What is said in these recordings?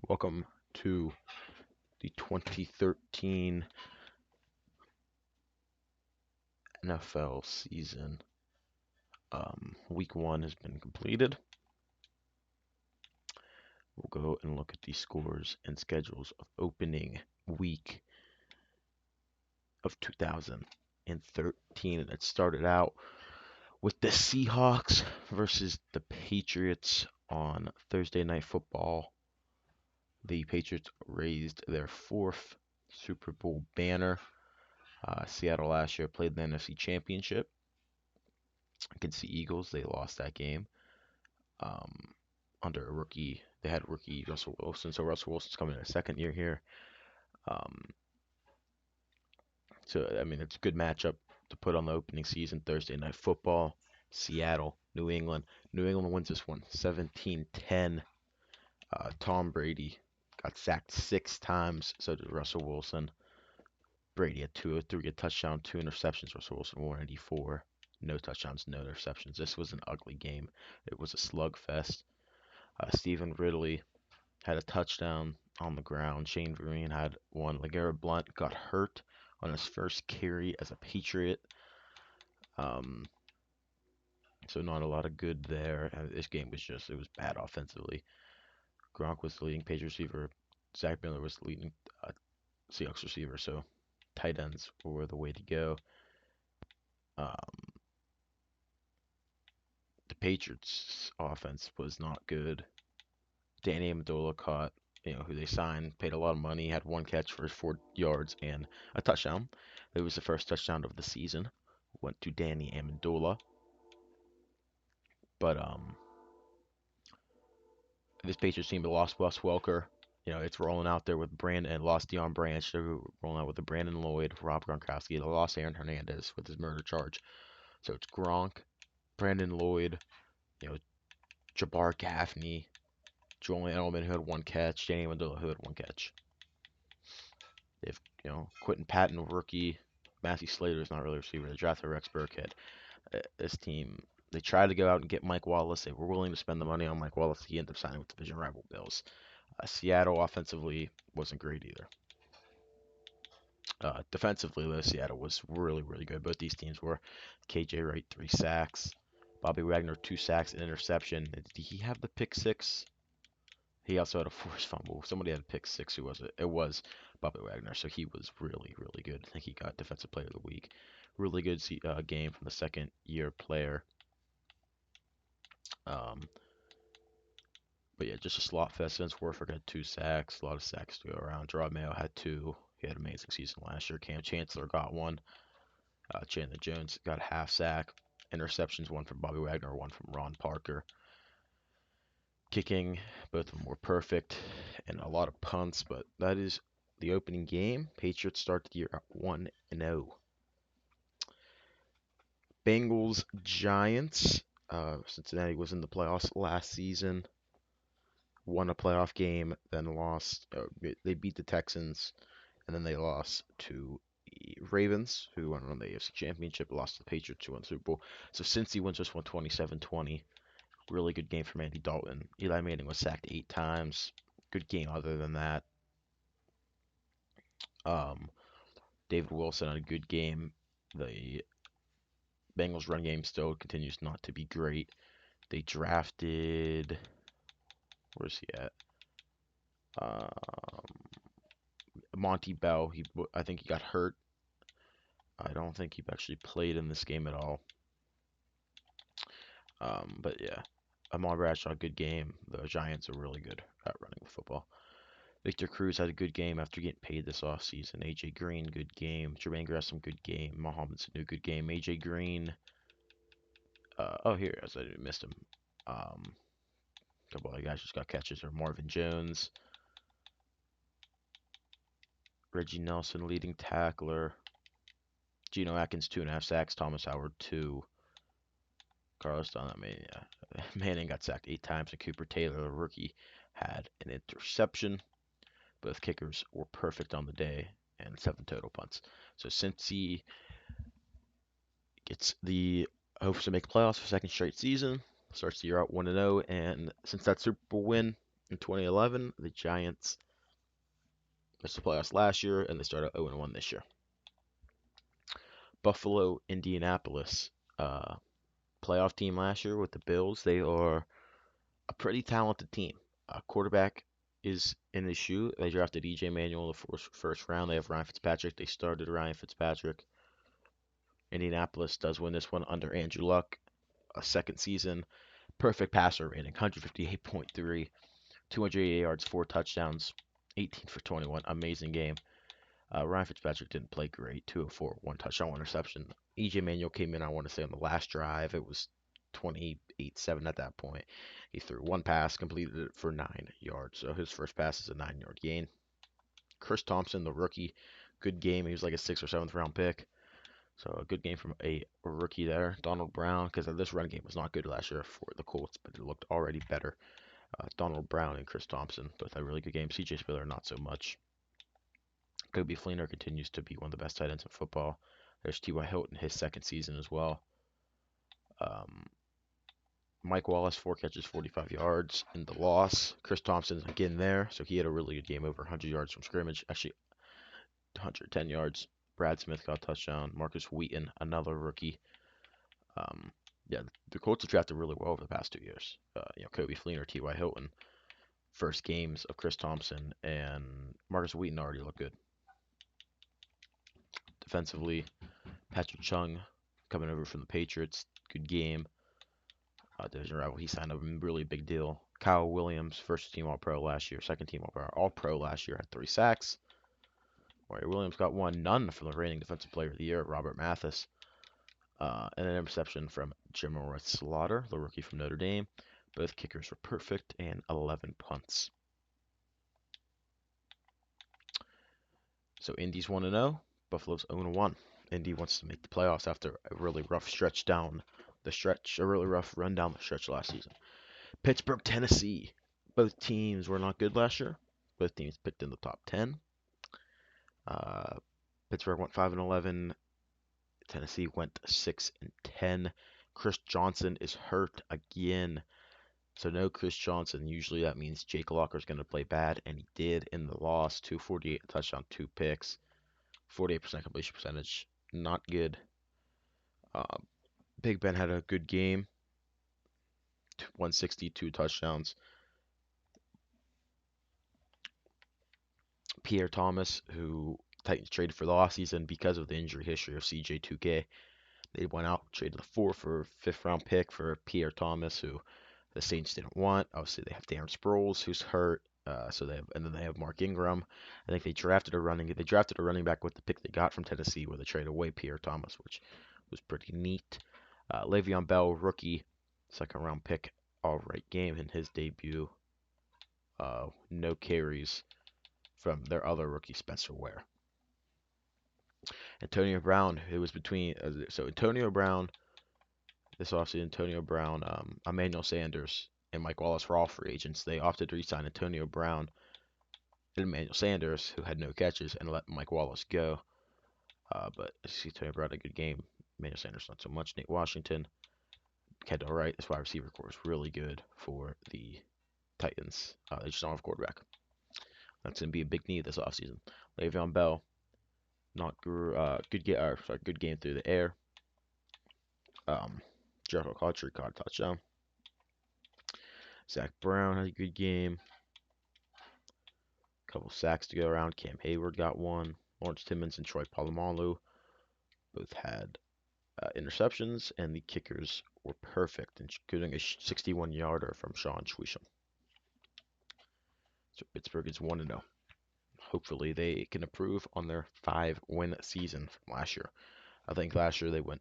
Welcome to the 2013 NFL season. Week 1 has been completed. We'll go and look at the scores and schedules of opening week of 2013. And it started out with the Seahawks versus the Patriots on Thursday Night Football. The Patriots raised their 4th Super Bowl banner. Seattle last year played the NFC Championship against the Eagles. They lost that game under a rookie. They had rookie Russell Wilson, so Russell Wilson's coming in a second year here. Um, so I mean, it's a good matchup to put on the opening season. Thursday Night Football, Seattle, New England. New England wins this one, 17-10. Tom Brady got sacked 6 times. So did Russell Wilson. Brady had 203, a touchdown, 2 interceptions. Russell Wilson 184. No touchdowns, no interceptions. This was an ugly game. It was a slugfest. Stephen Ridley had a touchdown on the ground. Shane Vereen had one. LeGarrette Blount got hurt on his first carry as a Patriot. Um, so not a lot of good there. This game was it was bad offensively. Gronk was the leading Patriots receiver. Zach Miller was the leading Seahawks receiver. So tight ends were the way to go. The Patriots offense was not good. Danny Amendola caught, who they signed, paid a lot of money, had 1 catch for 4 yards and a touchdown. It was the first touchdown of the season. Went to Danny Amendola. But this Patriots team lost Wes Welker. It's rolling out there with Brandon and lost Deion Branch. They're rolling out with the Brandon Lloyd, Rob Gronkowski. They lost Aaron Hernandez with his murder charge. So it's Gronk, Brandon Lloyd, Jabbar Gaffney, Julian Edelman who had 1 catch, Danny Amendola who had 1 catch. If Quentin Patton, rookie, Matthew Slater is not really a receiver. They drafted Rex Burkhead. This team, they tried to go out and get Mike Wallace. They were willing to spend the money on Mike Wallace. He ended up signing with division rival Bills. Seattle offensively wasn't great either. Defensively, though, Seattle was really, really good. Both these teams were. KJ Wright, 3 sacks. Bobby Wagner, 2 sacks, an interception. Did he have the pick six? He also had a forced fumble. Somebody had a pick six. Who was it? It was Bobby Wagner. So he was really, really good. I think he got Defensive Player of the Week. Really good game from the second-year player. Um, but yeah, just a slot fest. Vince Warford had 2 sacks. A lot of sacks to go around. Gerard Mayo had 2. He had an amazing season last year. Cam Chancellor got 1. Chandler Jones got a half sack. Interceptions, 1 from Bobby Wagner, 1 from Ron Parker. Kicking, both of them were perfect, and a lot of punts, but that is the opening game. Patriots start the year at 1-0. Bengals Giants. Cincinnati was in the playoffs last season. Won a playoff game, then lost. They beat the Texans, and then they lost to the Ravens, who won the AFC Championship, lost to the Patriots, who won the Super Bowl. So Cincy wins just won 27-20. Really good game from Andy Dalton. Eli Manning was sacked 8 times. Good game other than that. David Wilson had a good game. The Bengals run game still continues not to be great. They drafted. Where's he at? Monty Bell. I think he got hurt. I don't think he actually played in this game at all. But yeah, Amon Bradshaw, good game. The Giants are really good at running the football. Victor Cruz had a good game after getting paid this offseason. AJ Green, good game. Jermaine Gresham, good game. Mohamed Sanu, good game. AJ Green. Here, as I missed him. A couple of guys just got catches. Or Marvin Jones. Reggie Nelson, leading tackler. Geno Atkins, 2.5 sacks. Thomas Howard, 2. Carlos Dunn, Manning got sacked 8 times. And Cooper Taylor, the rookie, had an interception. Both kickers were perfect on the day, and 7 total punts. So Cincy gets the hopes to make playoffs for second straight season, starts the year out 1-0, and since that Super Bowl win, In 2011, the Giants missed the playoffs last year, and they started 0-1 this year. Buffalo, Indianapolis, playoff team last year with the Bills. They are a pretty talented team. Quarterback is in the shoe. They drafted EJ Manuel in the first round. They have Ryan Fitzpatrick. They started Ryan Fitzpatrick. Indianapolis does win this one under Andrew Luck. A second season. Perfect passer rating, 158.3, 280 yards, 4 touchdowns, 18 for 21. Amazing game. Ryan Fitzpatrick didn't play great. 204, 1 touchdown, 1 interception. EJ Manuel came in, I want to say, on the last drive. It was 28-7 at that point. He threw one pass, completed it for 9 yards. So his first pass is a 9 yard gain. Chris Thompson, the rookie, good game. He was like a 6th or 7th round pick. So a good game from a rookie there. Donald Brown, because this run game was not good last year for the Colts, but it looked already better. Donald Brown and Chris Thompson both had really good games. CJ Spiller, not so much. Kobe Fleener continues to be one of the best tight ends in football. There's T.Y. Hilton, his second season as well. Um, Mike Wallace, 4 catches, 45 yards in the loss. Chris Thompson again there, so he had a really good game, over 100 yards from scrimmage. Actually, 110 yards. Brad Smith got a touchdown. Marcus Wheaton, another rookie. Um, yeah, the Colts have drafted really well over the past 2 years. Kobe Fleener, T.Y. Hilton, first games of Chris Thompson, and Marcus Wheaton already look good. Defensively, Patrick Chung coming over from the Patriots, good game. Division rival, he signed a really big deal. Kyle Williams, first team All Pro last year, second team All Pro last year, had 3 sacks. Mario Williams got one, none from the reigning Defensive Player of the Year, Robert Mathis. And an interception from Jamarius Slaughter, the rookie from Notre Dame. Both kickers were perfect, and 11 punts. So Indy's 1-0, Buffalo's 0-1. Indy wants to make the playoffs after a really rough stretch down the stretch, a really rough run down the stretch last season. Pittsburgh, Tennessee. Both teams were not good last year. Both teams picked in the top 10. Pittsburgh went 5-11. Tennessee went 6-10. Chris Johnson is hurt again. So no Chris Johnson. Usually that means Jake Locker is going to play bad, and he did in the loss. 248, touchdown, 2 picks, 48% completion percentage. Not good. Big Ben had a good game. 162 touchdowns. Pierre Thomas, who Titans traded for the last season because of the injury history of CJ2K. They went out, traded a 4th or 5th round pick for Pierre Thomas, who the Saints didn't want. Obviously, they have Darren Sproles, who's hurt. And then they have Mark Ingram. I think they drafted a running back with the pick they got from Tennessee, where they traded away Pierre Thomas, which was pretty neat. Le'Veon Bell, rookie, 2nd round pick, all right game in his debut. No carries from their other rookie, Spencer Ware. Antonio Brown, it was between Antonio Brown this offseason. Antonio Brown, Emmanuel Sanders, and Mike Wallace were all free agents. They opted to re-sign Antonio Brown and Emmanuel Sanders, who had no catches, and let Mike Wallace go. But Antonio Brown had a good game. Emmanuel Sanders not so much. Nate Washington, Kendall Wright, this wide receiver core is really good for the Titans. They just don't have a quarterback. That's going to be a big need this offseason. Le'Veon Bell, good game through the air. Jericho Cotchery caught a touchdown. Zach Brown had a good game. A couple sacks to go around. Cam Hayward got one. Lawrence Timmons and Troy Polamalu both had interceptions, and the kickers were perfect, including a 61-yarder from Sean Schwisham. So Pittsburgh is 1-0. Hopefully they can improve on their 5-win season from last year. I think last year they weren't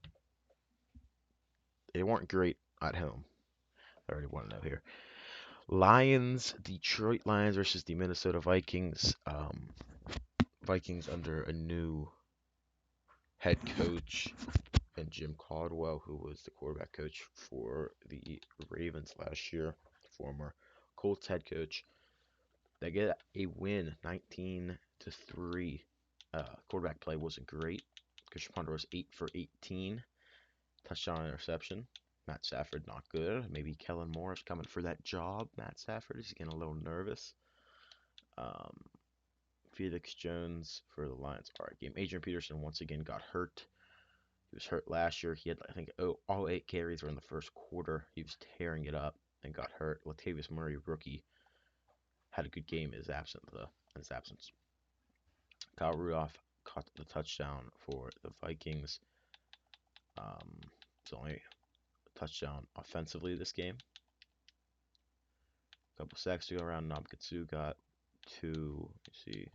great at home. I already want to know here. Detroit Lions versus the Minnesota Vikings. Vikings under a new head coach, and Jim Caldwell, who was the quarterback coach for the Ravens last year, former Colts head coach. They get a win, 19-3. Quarterback play wasn't great. Christian Ponder was 8 for 18, touchdown interception. Matt Stafford not good. Maybe Kellen Moore's coming for that job. Matt Stafford is getting a little nervous. Um, Felix Jones for the Lions. All right, game. Adrian Peterson once again got hurt. He was hurt last year. He had, I think, all 8 carries were in the first quarter. He was tearing it up and got hurt. Latavius Murray, rookie, had a good game in his absence. Kyle Rudolph caught the touchdown for the Vikings. It's only a touchdown offensively this game. A couple sacks to go around. Nabokatsu got 2. You see,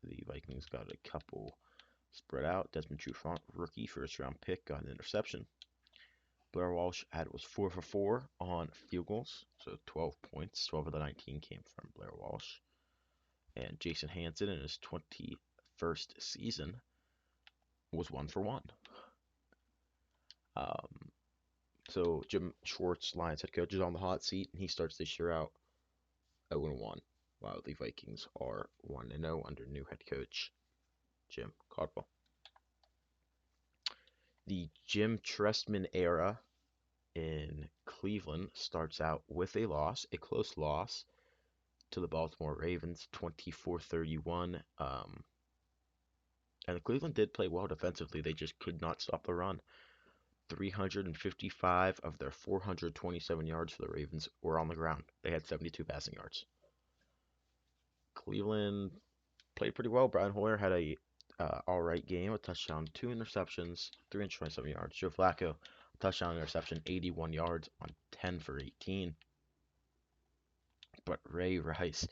the Vikings got a couple spread out. Desmond Trufant, rookie, first round pick, got an interception. Blair Walsh was 4 for 4 on field goals, so 12 points. 12 of the 19 came from Blair Walsh. And Jason Hanson in his 21st season was 1 for 1. So Jim Schwartz, Lions head coach, is on the hot seat, and he starts this year out 0-1, while the Vikings are 1-0 under new head coach Jim Caldwell. The Jim Trestman era in Cleveland starts out with a close loss to the Baltimore Ravens, 24-31. And Cleveland did play well defensively. They just could not stop the run. 355 of their 427 yards for the Ravens were on the ground. They had 72 passing yards. Cleveland played pretty well. Brian Hoyer had a all-right game, a touchdown, 2 interceptions, 327 yards. Joe Flacco, a touchdown, interception, 81 yards on 10 for 18. But Ray Rice,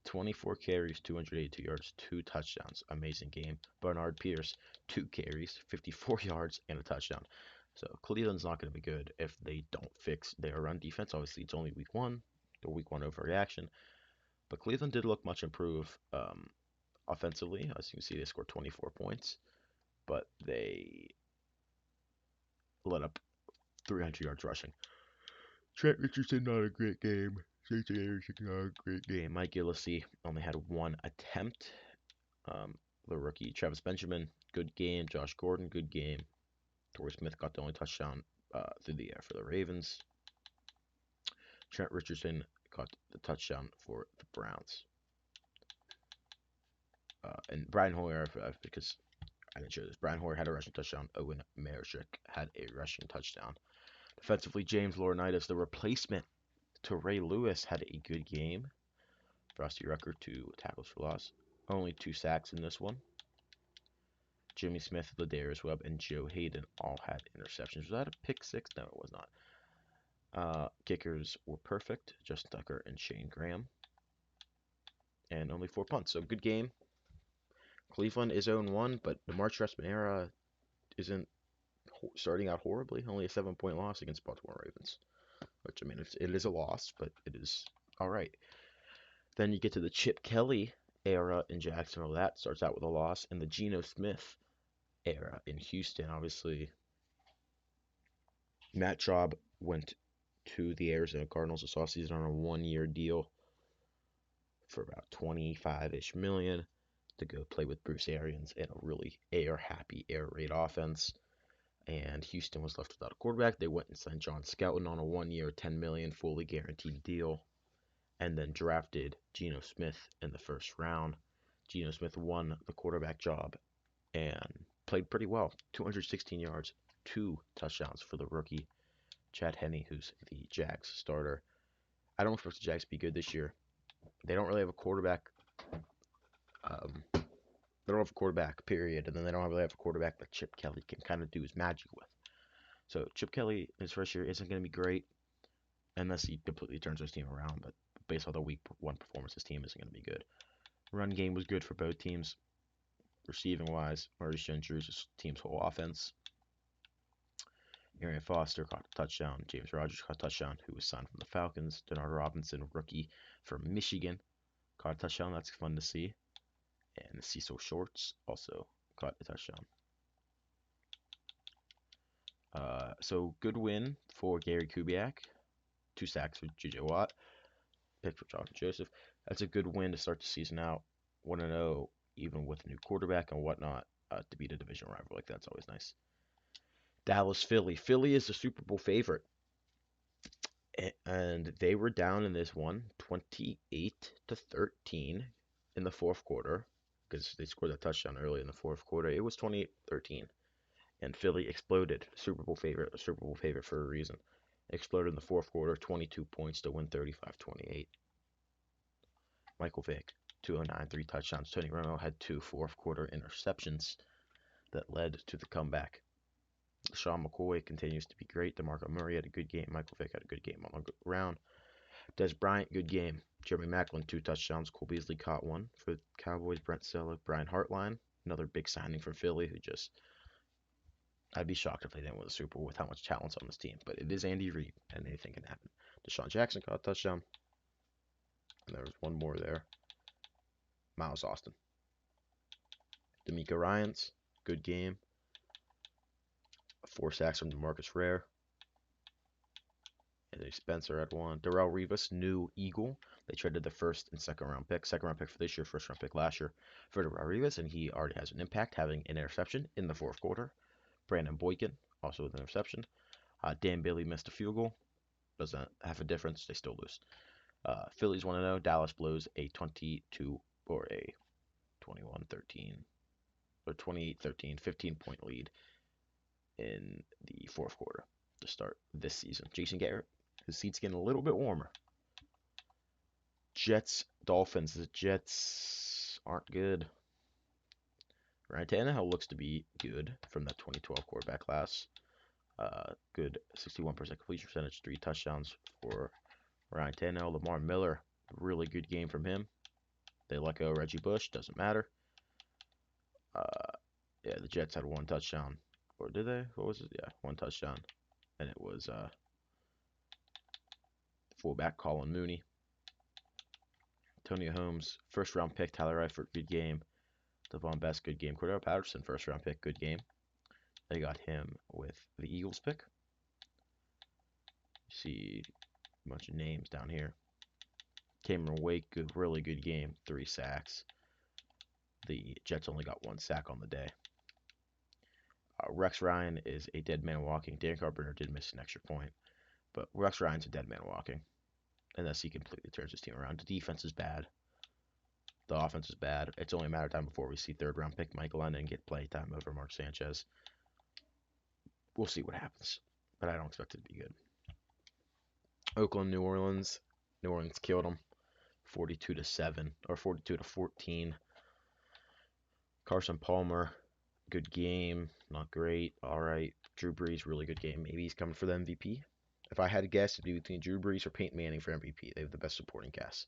24 carries, 282 yards, 2 touchdowns. Amazing game. Bernard Pierce, 2 carries, 54 yards, and a touchdown. So Cleveland's not going to be good if they don't fix their run defense. Obviously, it's only week 1, the week 1 overreaction. But Cleveland did look much improved offensively. As you can see, they scored 24 points, but they let up 300 yards rushing. Trent Richardson, not a great game. J.J. Anderson, not a great game. Mike Gillislee only had 1 attempt. The rookie, Travis Benjamin, good game. Josh Gordon, good game. Torrey Smith got the only touchdown through the air for the Ravens. Trent Richardson caught the touchdown for the Browns. And Brian Hoyer, because I didn't show this, Brian Hoyer had a rushing touchdown. Owen Marishik had a rushing touchdown. Defensively, James Laurinaitis, the replacement to Ray Lewis, had a good game. Frosty Rucker, 2 tackles for loss. Only 2 sacks in this one. Jimmy Smith, Ladarius Webb, and Joe Hayden all had interceptions. Was that a pick 6? No, it was not. Kickers were perfect. Justin Tucker and Shane Graham. And only 4 punts. So good game. Cleveland is 0-1, but the Mark Trestman era isn't starting out horribly. Only a 7-point loss against Baltimore Ravens. Which, I mean, it is a loss, but it is all right. Then you get to the Chip Kelly era in Jacksonville. That starts out with a loss. And the Geno Smith era in Houston. Obviously, Matt Schaub went to the Arizona Cardinals this offseason on a 1-year deal for about 25-ish million to go play with Bruce Arians in a really air-happy, air-raid offense. And Houston was left without a quarterback. They went and signed John Skelton on a 1-year, $10 million, fully guaranteed deal, and then drafted Geno Smith in the first round. Geno Smith won the quarterback job and played pretty well. 216 yards, 2 touchdowns for the rookie, Chad Henne, who's the Jags starter. I don't expect the Jags to be good this year. They don't really have a quarterback. They don't have a quarterback, period. And then they don't really have a quarterback that Chip Kelly can kind of do his magic with. So Chip Kelly, his first year, isn't going to be great unless he completely turns his team around. But based on the week 1 performance, his team isn't going to be good. Run game was good for both teams. Receiving-wise, Maurice Jones-Drew's team's whole offense. Arian Foster caught a touchdown. James Rodgers caught a touchdown, who was signed from the Falcons. Denard Robinson, rookie from Michigan, caught a touchdown. That's fun to see. And Cecil Shorts also caught a touchdown. So good win for Gary Kubiak. 2 sacks for J.J. Watt. Pick for Jonathan Joseph. That's a good win to start the season out. 1-0, even with a new quarterback and whatnot, to beat a division rival like that's always nice. Dallas, Philly. Philly is the Super Bowl favorite, and they were down in this one, 28-13 in the fourth quarter, because they scored a touchdown early in the fourth quarter. It was 28-13, and Philly exploded. Super Bowl favorite for a reason. Exploded in the fourth quarter, 22 points to win 35-28. Michael Vick, 209, 3 touchdowns. Tony Romo had 2 fourth-quarter interceptions that led to the comeback. Sean McCoy continues to be great. DeMarco Murray had a good game. Michael Vick had a good game on the ground. Des Bryant, good game. Jeremy Maclin, 2 touchdowns. Cole Beasley caught one for the Cowboys. Brent Celek, Brian Hartline, another big signing from Philly who just, I'd be shocked if they didn't win the Super Bowl with how much talent's on this team. But it is Andy Reid, and anything can happen. Deshaun Jackson caught a touchdown. And there was one more there. Miles Austin. D'Amico Ryans, good game. 4 sacks from DeMarcus Rare. Anthony Spencer had one. Darrelle Revis, new Eagle. They traded the first and second round pick. Second round pick for this year, first round pick last year for Darrelle Revis, and he already has an impact, having an interception in the fourth quarter. Brandon Boykin, also with an interception. Dan Bailey missed a field goal. Doesn't have a difference. They still lose. Phillies 1-0. Dallas blows a 22 or a 21-13 or 28-13, 15-point lead in the fourth quarter to start this season. Jason Garrett, his seat's getting a little bit warmer. Jets, Dolphins. The Jets aren't good. Ryan Tannehill looks to be good from that 2012 quarterback class. Good 61% completion percentage, 3 touchdowns for Ryan Tannehill. Lamar Miller, really good game from him. They let go Reggie Bush, doesn't matter. Yeah, the Jets had 1 touchdown. Or did they? What was it? Yeah, 1 touchdown. And it was fullback Colin Mooney. Antonio Holmes, first round pick. Tyler Eifert, good game. Devon Best, good game. Cordell Patterson, first round pick, good game. They got him with the Eagles pick. You see a bunch of names down here. Cameron Wake, good, really good game. 3 sacks. The Jets only got 1 sack on the day. Rex Ryan is a dead man walking. Dan Carpenter did miss an extra point, but Rex Ryan's a dead man walking unless he completely turns his team around. The defense is bad. The offense is bad. It's only a matter of time before we see third-round pick Mike Lennon get play time over Mark Sanchez. We'll see what happens, but I don't expect it to be good. Oakland, New Orleans. New Orleans killed them, 42-7 or 42-14. Carson Palmer, good game, not great. All right. Drew Brees, really good game. Maybe he's coming for the MVP. If I had to guess, it'd be between Drew Brees or Peyton Manning for MVP. They have the best supporting cast.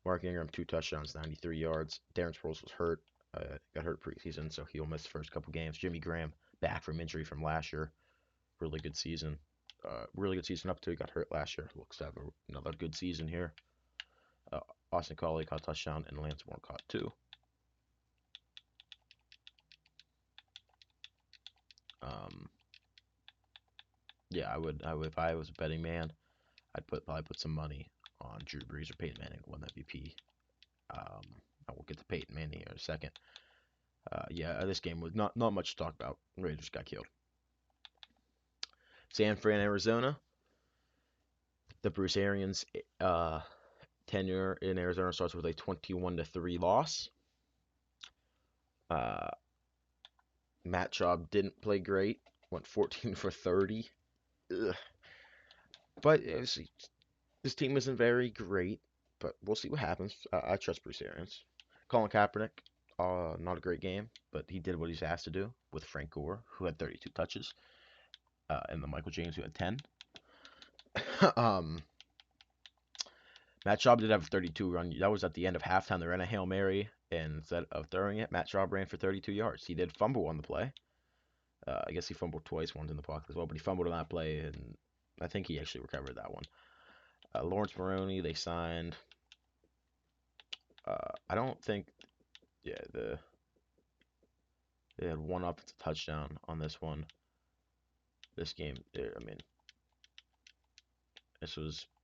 Mark Ingram, 2 touchdowns, 93 yards. Darren Sproles was hurt. Got hurt preseason, so he'll miss the first couple games. Jimmy Graham, back from injury from last year. Really good season. Really good season up to he got hurt last year. Looks to have another good season here. Austin Collie caught a touchdown, and Lance Moore caught 2. Yeah, I would if I was a betting man, I'd probably put some money on Drew Brees or Peyton Manning to win MVP. I will get to Peyton Manning here in a second. Yeah, this game was not much to talk about. Raiders got killed. San Fran, Arizona. The Bruce Arians tenure in Arizona starts with a 21-3 loss. Matt Schaub didn't play great. Went 14 for 30. Ugh. But this team isn't very great. But we'll see what happens. I trust Bruce Arians. Colin Kaepernick, not a great game, but he did what he's asked to do with Frank Gore, who had 32 touches, and the Michael James, who had 10. Matt Schaub did have a 32 run. That was at the end of halftime. They ran a Hail Mary, and instead of throwing it, Matt Schaub ran for 32 yards. He did fumble on the play. I guess he fumbled twice, once in the pocket as well, but he fumbled on that play, and I think he actually recovered that one. Lawrence Maroney, they signed. I don't think, yeah, they had one offensive touchdown on this one. This game, I mean,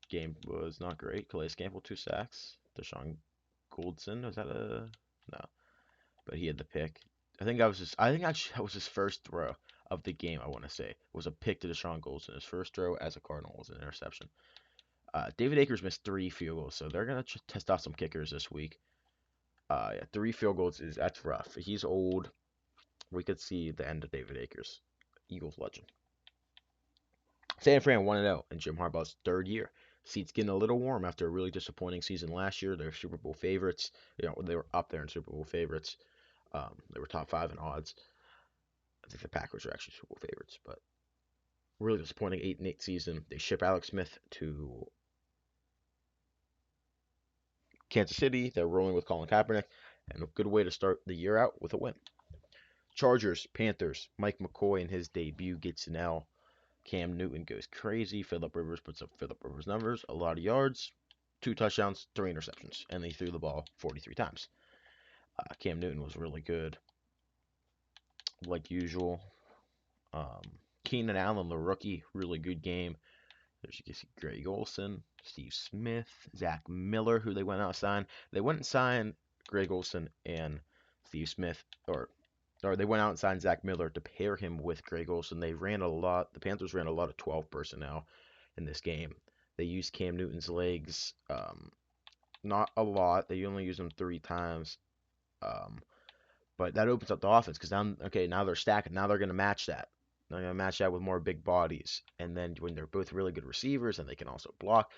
game was not great. Calais Campbell, 2 sacks. Deshaun Goldson, was that a no? But he had the pick. I think actually that was his first throw. of the game, I want to say. Was a pick to Deshaun Goldson. His first throw as a Cardinal was an interception. David Akers missed 3 field goals, so they're going to test out some kickers this week. Yeah, 3 field goals that's rough. He's old. We could see the end of David Akers, Eagles legend. San Fran 1-0 in Jim Harbaugh's third year. Seats getting a little warm after a really disappointing season last year. They're Super Bowl favorites. They were up there in Super Bowl favorites. They were top 5 in odds. I think the Packers are actually Super Bowl favorites, but really disappointing 8-8 season. They ship Alex Smith to Kansas City. They're rolling with Colin Kaepernick, and a good way to start the year out with a win. Chargers, Panthers. Mike McCoy in his debut gets an L. Cam Newton goes crazy. Philip Rivers puts up Philip Rivers numbers. A lot of yards, 2 touchdowns, 3 interceptions, and they threw the ball 43 times. Cam Newton was really good, like usual. Keenan Allen, the rookie, really good game. There's you can see Greg Olsen, Steve Smith, Zach Miller, who they went out and signed. They went and signed Greg Olsen and Steve Smith, or they went out and signed Zach Miller to pair him with Greg Olsen. They ran a lot. The Panthers ran a lot of 12 personnel in this game. They used Cam Newton's legs, not a lot. They only used them 3 times. But that opens up the offense because now they're stacking. Now they're going to match that. They're going to match that with more big bodies. And then when they're both really good receivers and they can also block,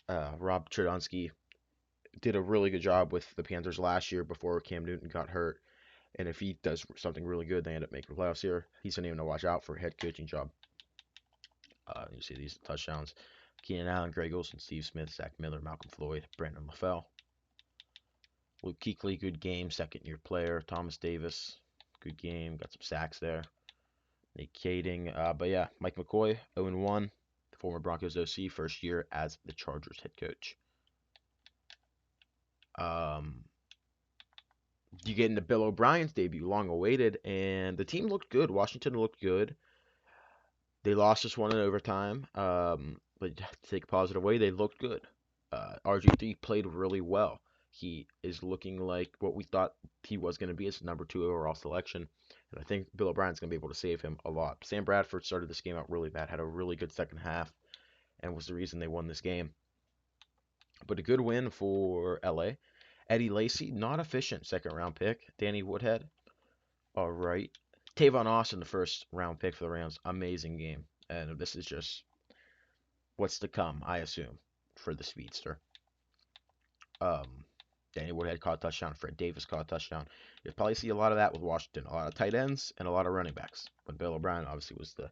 Rob Trudonsky did a really good job with the Panthers last year before Cam Newton got hurt. And if he does something really good, they end up making the playoffs here. He's going to watch out for a head coaching job. You see these touchdowns. Keenan Allen, Greg Olsen, Steve Smith, Zach Miller, Malcolm Floyd, Brandon LaFell. Luke Kuechly, good game, second-year player. Thomas Davis, good game, got some sacks there. Nate Kading, but yeah, Mike McCoy, 0-1, the former Broncos OC, first year as the Chargers head coach. You get into Bill O'Brien's debut, long awaited, and the team looked good. Washington looked good. They lost this one in overtime, but to take a positive way, they looked good. RG3 played really well. He is looking like what we thought he was going to be as number 2 overall selection. And I think Bill O'Brien's going to be able to save him a lot. Sam Bradford started this game out really bad, had a really good second half, and was the reason they won this game. But a good win for LA. Eddie Lacy, not efficient second round pick. Danny Woodhead, all right. Tavon Austin, the first round pick for the Rams, amazing game. And this is just what's to come, I assume, for the speedster. Danny Woodhead caught a touchdown. Fred Davis caught a touchdown. You'll probably see a lot of that with Washington. A lot of tight ends and a lot of running backs. When Bill O'Brien obviously was the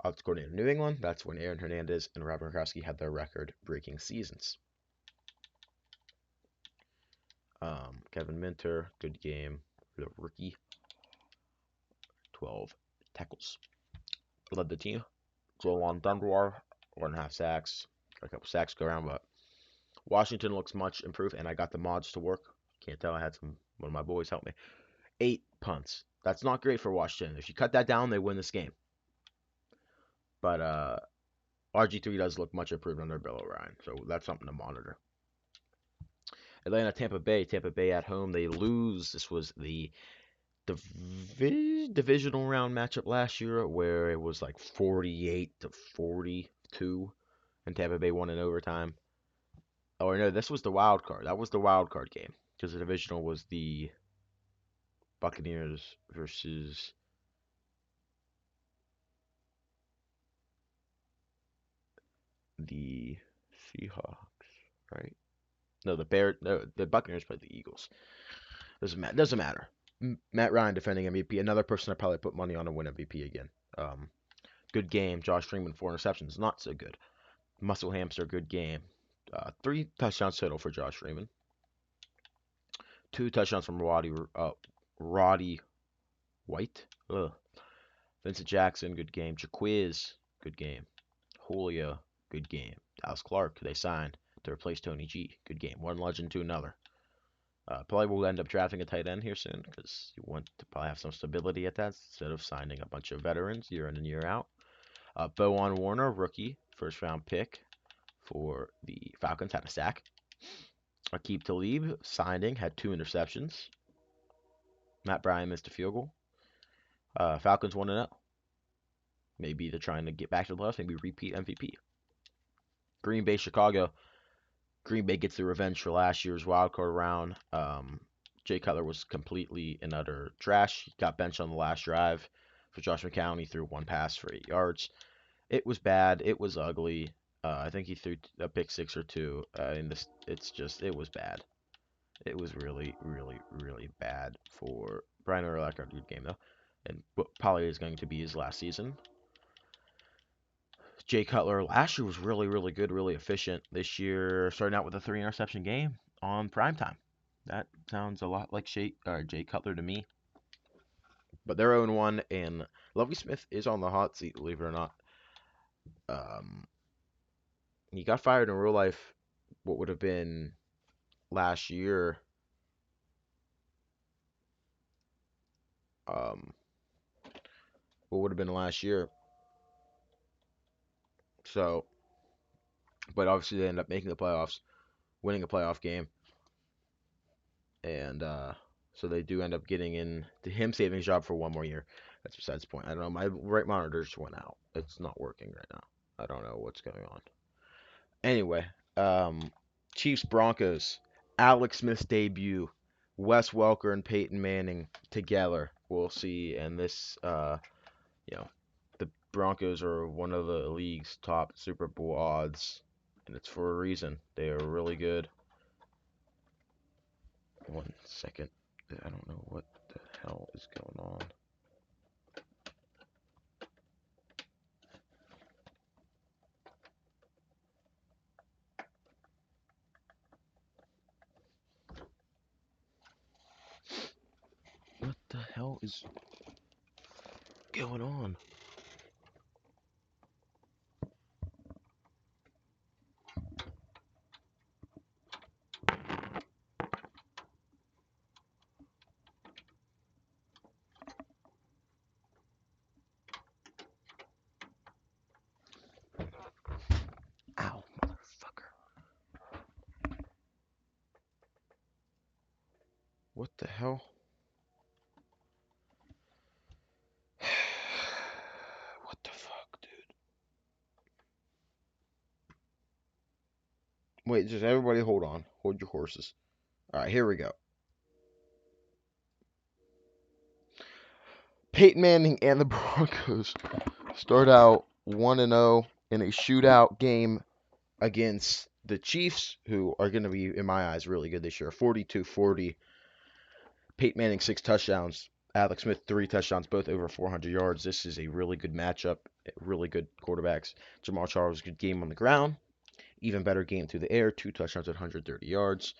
offensive coordinator in New England, that's when Aaron Hernandez and Robert Gronkowski had their record-breaking seasons. Kevin Minter, good game. The rookie, 12 tackles. Led the team. Jolon Dunbar, 1.5 sacks. Got a couple sacks go around, but Washington looks much improved, and I got the mods to work. Can't tell. I had one of my boys help me. 8 punts. That's not great for Washington. If you cut that down, they win this game. But RG3 does look much improved under Bill O'Brien, so that's something to monitor. Atlanta, Tampa Bay. Tampa Bay at home. They lose. This was the divisional round matchup last year where it was like 48-42, and Tampa Bay won in overtime. Oh no, this was the wild card. That was the wild card game because the divisional was the Buccaneers versus the Seahawks, right? No, the Buccaneers played the Eagles. Doesn't matter. Matt Ryan defending MVP. Another person I probably put money on to win MVP again. Good game. Josh Freeman 4 interceptions, not so good. Muscle Hamster, good game. 3 touchdowns total for Josh Freeman. 2 touchdowns from Roddy White. Ugh. Vincent Jackson, good game. Jaquiz, good game. Julio, good game. Dallas Clark, they signed to replace Tony G. Good game. One legend to another. Probably will end up drafting a tight end here soon because you want to probably have some stability at that instead of signing a bunch of veterans year in and year out. Bowen Warner, rookie, first round pick for the Falcons, had a sack. Aqib Talib, signing, had 2 interceptions. Matt Bryan missed a field goal. Falcons 1-0. Maybe they're trying to get back to the playoffs. Maybe repeat MVP. Green Bay, Chicago. Green Bay gets the revenge for last year's wild card round. Jay Cutler was completely and utter trash. He got benched on the last drive for Josh McCown. He threw one pass for 8 yards. It was bad. It was ugly. I think he threw a pick six or two. It was bad. It was really, really, really bad for Brian Urlacher. Good game though, and what probably is going to be his last season. Jay Cutler last year was really, really good, really efficient. This year, starting out with a 3 interception game on primetime. That sounds a lot like Jay Cutler to me. But they're 0-1, and Lovie Smith is on the hot seat, believe it or not. Um, he got fired in real life. What would have been last year? Um, what would have been last year? So, but obviously they ended up making the playoffs, winning a playoff game, and so they do end up getting in to him saving his job for one more year. That's besides the point. I don't know. My right monitor just went out. It's not working right now. I don't know what's going on. Anyway, um, Chiefs Broncos, Alex Smith's debut, Wes Welker and Peyton Manning together. We'll see. And this, you know, the Broncos are one of the league's top Super Bowl odds, and it's for a reason. They are really good. 1 second. I don't know what the hell is going on. What the hell is going on? Ow, motherfucker. What the hell? What the fuck, dude? Wait, just everybody hold on. Hold your horses. Alright, here we go. Peyton Manning and the Broncos start out 1-0 in a shootout game against the Chiefs, who are going to be, in my eyes, really good this year. 42-40. Peyton Manning, 6 touchdowns. Alex Smith, 3 touchdowns, both over 400 yards. This is a really good matchup. Really good quarterbacks. Jamal Charles, good game on the ground. Even better game through the air. 2 touchdowns at 130 yards.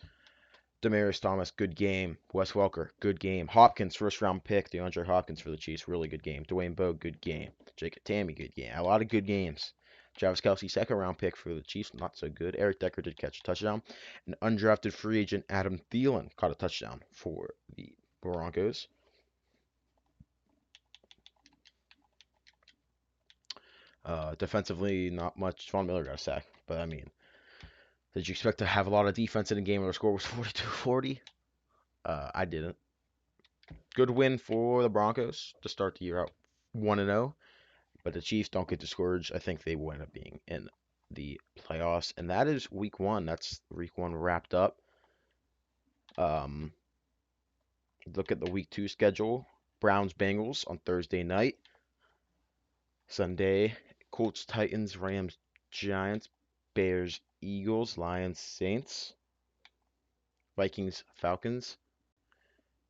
Demaryius Thomas, good game. Wes Welker, good game. Hopkins, first round pick. DeAndre Hopkins for the Chiefs, really good game. Dwayne Bowe, good game. Jacob Tamme, good game. A lot of good games. Travis Kelce, second round pick for the Chiefs, not so good. Eric Decker did catch a touchdown. An undrafted free agent, Adam Thielen, caught a touchdown for the Broncos. Defensively, not much. Von Miller got a sack, but I mean, did you expect to have a lot of defense in a game where the score was 42-40? I didn't. Good win for the Broncos to start the year out 1-0, but the Chiefs don't get discouraged. I think they will end up being in the playoffs, and that is week one. That's week one wrapped up. Um, look at the week two schedule. Browns Bengals on Thursday night. Sunday, Colts Titans, Rams Giants, Bears Eagles, Lions Saints, Vikings Falcons,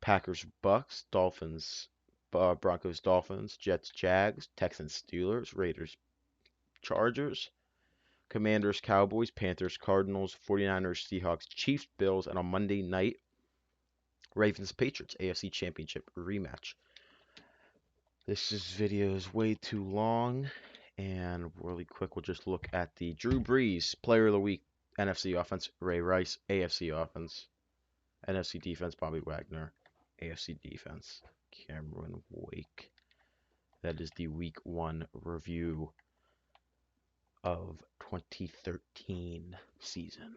Packers Bucks, Dolphins Broncos Dolphins, Jets Jags, Texans Steelers, Raiders Chargers, Commanders Cowboys, Panthers Cardinals, 49ers Seahawks, Chiefs Bills, and on Monday night, Ravens Patriots AFC Championship rematch. This video is way too long, and really quick, we'll just look at the Drew Brees Player of the Week, NFC Offense, Ray Rice, AFC Offense, NFC Defense, Bobby Wagner, AFC Defense, Cameron Wake. That is the Week 1 review of 2013 season.